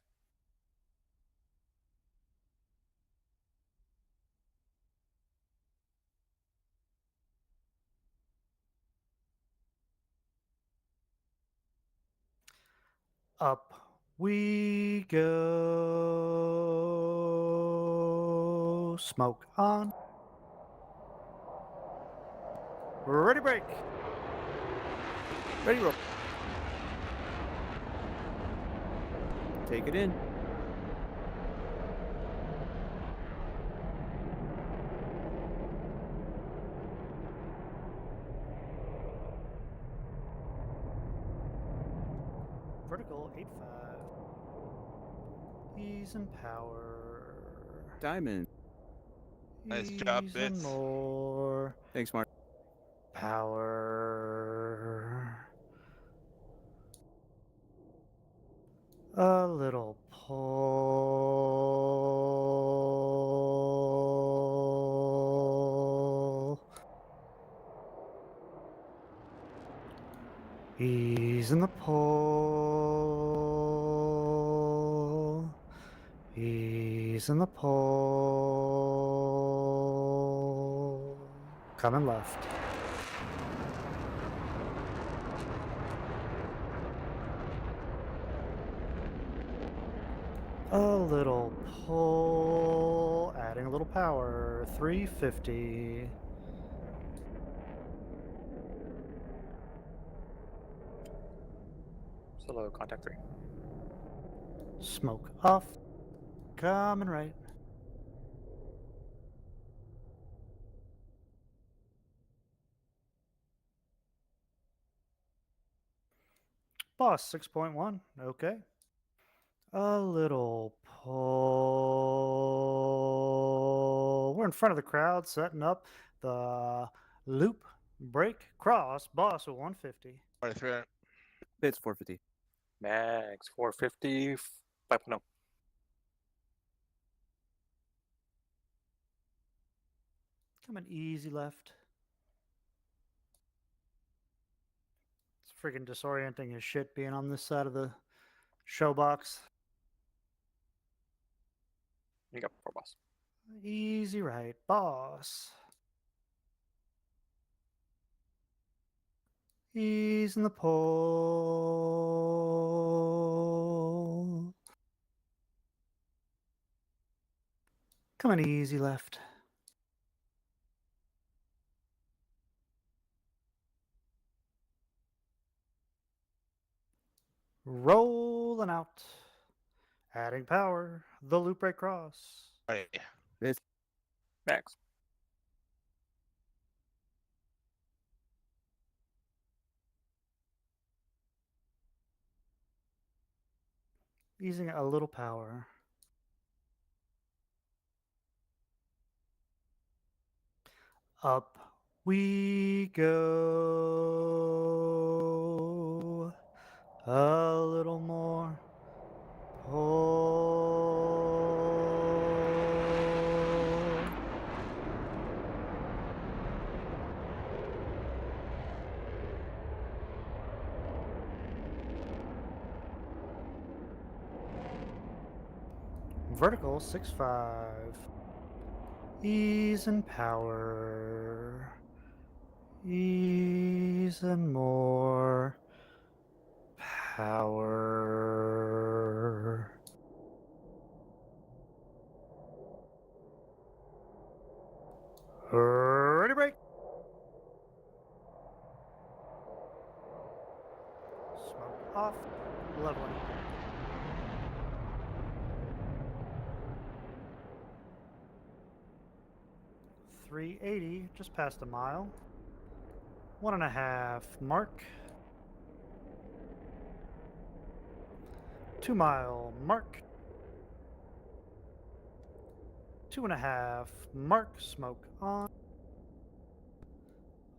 Up we go. Smoke on. Ready break. Ready, roll. Take it in. Vertical 8-5. Ease and power. Diamond. Nice job, Ease and Bits. more. Thanks, Mark. Power. A little pull. Ease in the pull. Ease in the pull. Coming left. A little pull, adding a little power, 350. Solo contact 3. Smoke off, coming right. Boss, 6.1, okay. A little pull. We're in front of the crowd, setting up the loop, break, cross, boss with 150. Buddy, 300. Bits 450. Max 450. 5.0. Coming easy left. It's freaking disorienting as shit being on this side of the show box. You got 4 boss. Easy right, boss. Ease in the pull. Coming easy left. Rolling out. Adding power. The loop right cross. Right. Max. Using a little power. Up we go. A little more. Pull. Vertical 6-5. Ease and power. Ease and more power. Ready, break. Smoke off. Leveling. $380, just past a mile. 1.5 mark. 2 mile mark. 2.5 mark. Smoke on.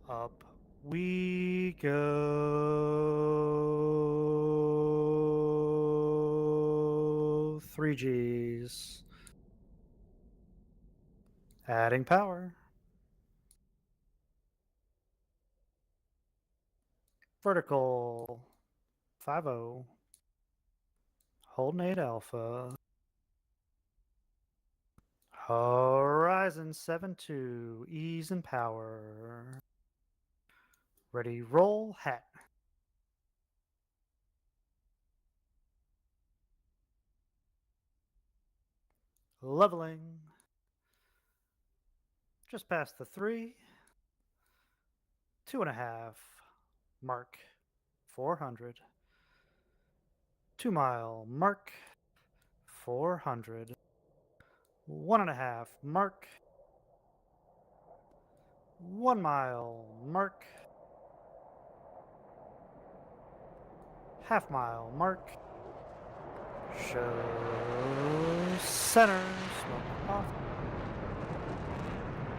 Up we go. 3 Gs. Adding power. Vertical 5-0. Holding 8 alpha. Horizon 7-2. Ease and power. Ready, roll, hat. Leveling. Just past the 3. 2.5 mark. 400. 2 mile mark. 400. 1.5 mark. 1 mile mark. Half mile mark. Show center. Smoke off.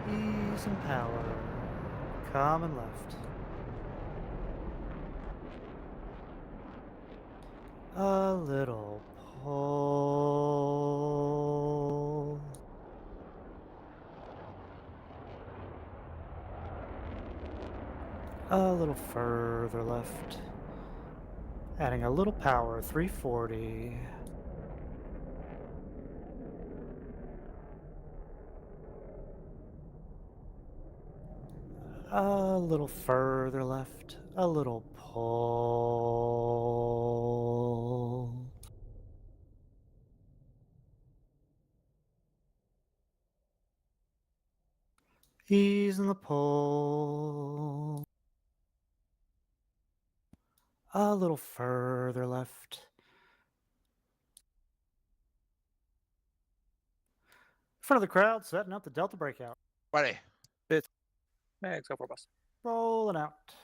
Ease and power. Common left. A little pull. A little further left. Adding a little power, 340. A little further left. A little pull. Ease in the pull. A little further left. Front of the crowd, setting up the Delta breakout. Ready. Max, go for a bus. Rolling out.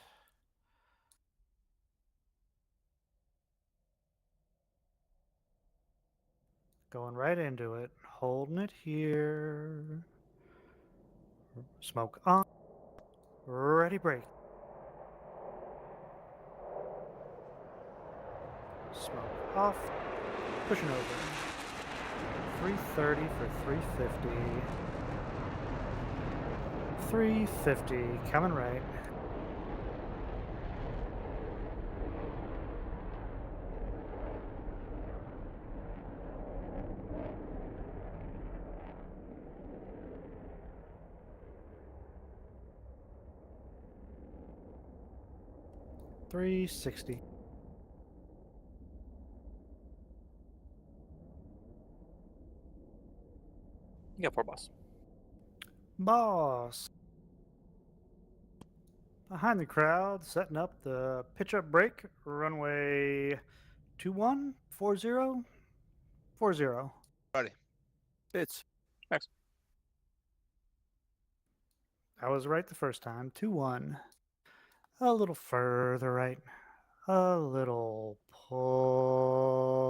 Going right into it. Holding it here. Smoke on. Ready, break. Smoke off. Pushing over. 330 for 350. 350. Coming right. $360. You got 4 boss. Boss. Behind the crowd, setting up the pitch up break, runway 21, 40, 40. Ready. Bits. Next. I was right the first time. 2-1. A little further right. A little pull.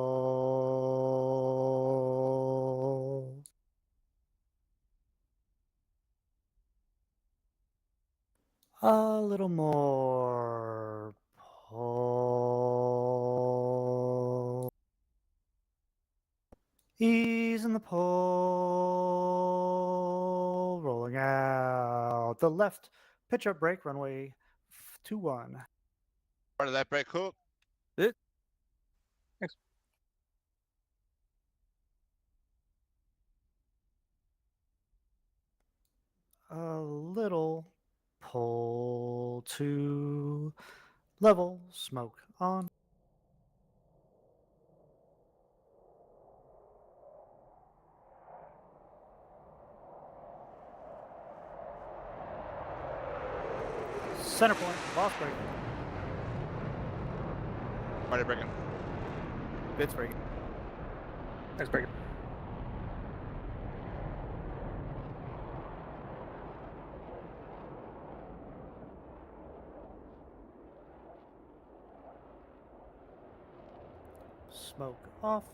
A little more pull. Ease in the pull. Rolling out. The left pitch up break, runway 2-1. Part of that break hook. It. Next. A little pull to level smoke on. Center point, boss break. Ready breaking. Bits breaking. Next break. Smoke off.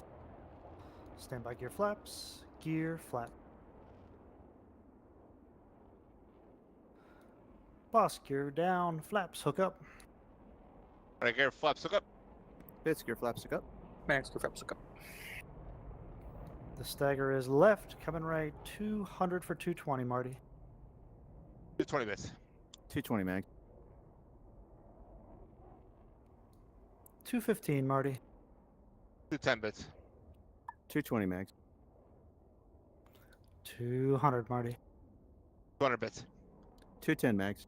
Standby gear flaps. Gear flat. Boss gear down. Flaps hook up. Ready, gear flaps hook up. Bits, gear flaps hook up. Max, go flaps, look up. The stagger is left. Coming right. 200 for 220, Marty. 220 bits. 220 mag. 215, Marty. 210 bits. 220 mags. 200, Marty. 200 bits. 210 mags.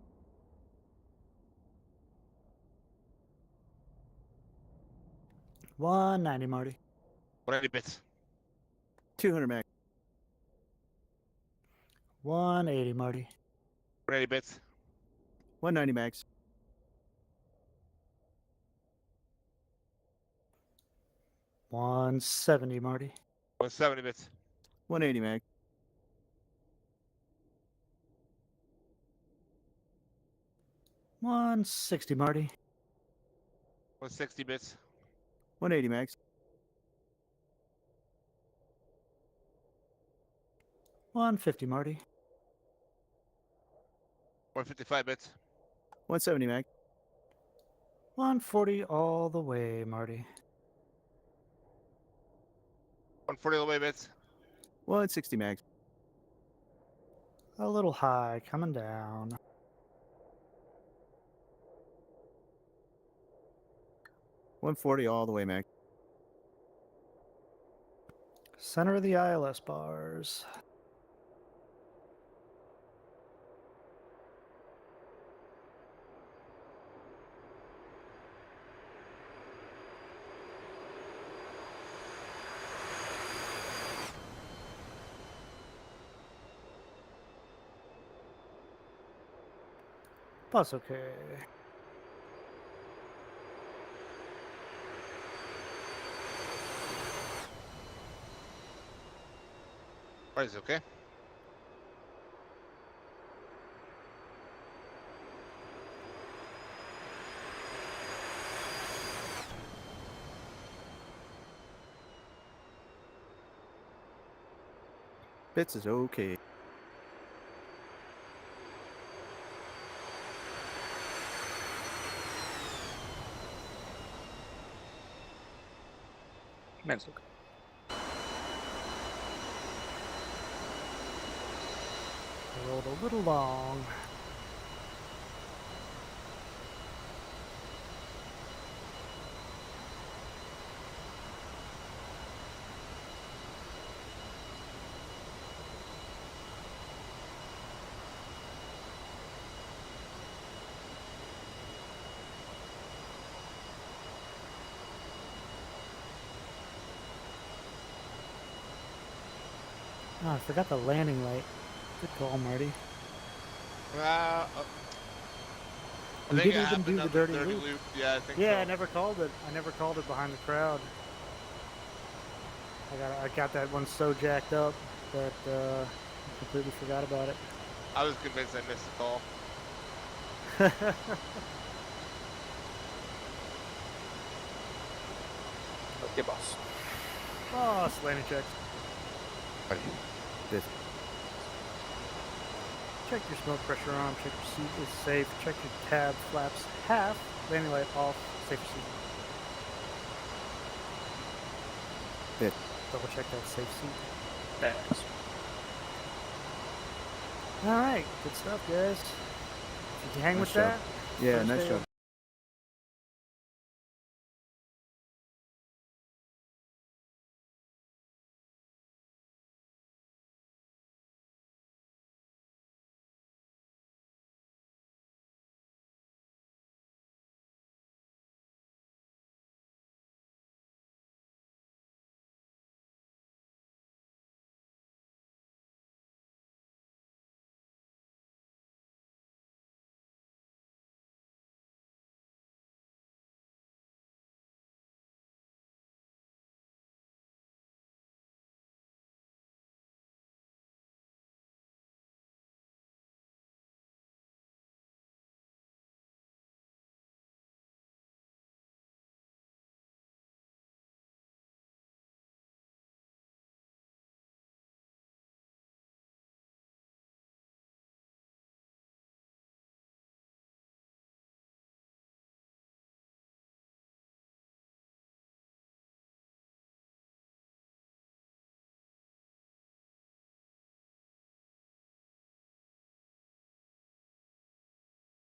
190, Marty. 180 bits. 200 mag. 180, Marty. 180 bits. 190 mags. 170, Marty. 170 bits. 180 mag. 160, Marty. 160 bits. 180 mags. 150, Marty. 155 bits. 170 mag. 140 all the way, Marty. 140 all the way bits. 160 mags. A little high, coming down. $140 all the way, mag. Center of the ILS bars. That's okay. What is it, okay? Bits is okay. Max, look. Rolled a little long. Oh, I forgot the landing light. Good call, Marty. I We think didn't it even do happened the on dirty dirty loop. loop. Yeah, I think Yeah, so. I never called it. I never called it behind the crowd. I got that one so jacked up that I completely forgot about it. I was convinced I missed the call. Okay, boss. Oh, landing checks. This. Check your smoke pressure on. Check your seat is safe. Check your tab flaps half. Landing light off. Safe seat. Good. Double check that safe seat. Thanks. All right, good stuff, guys. Did you hang Nice with job. that? Yeah, nice Thursday job.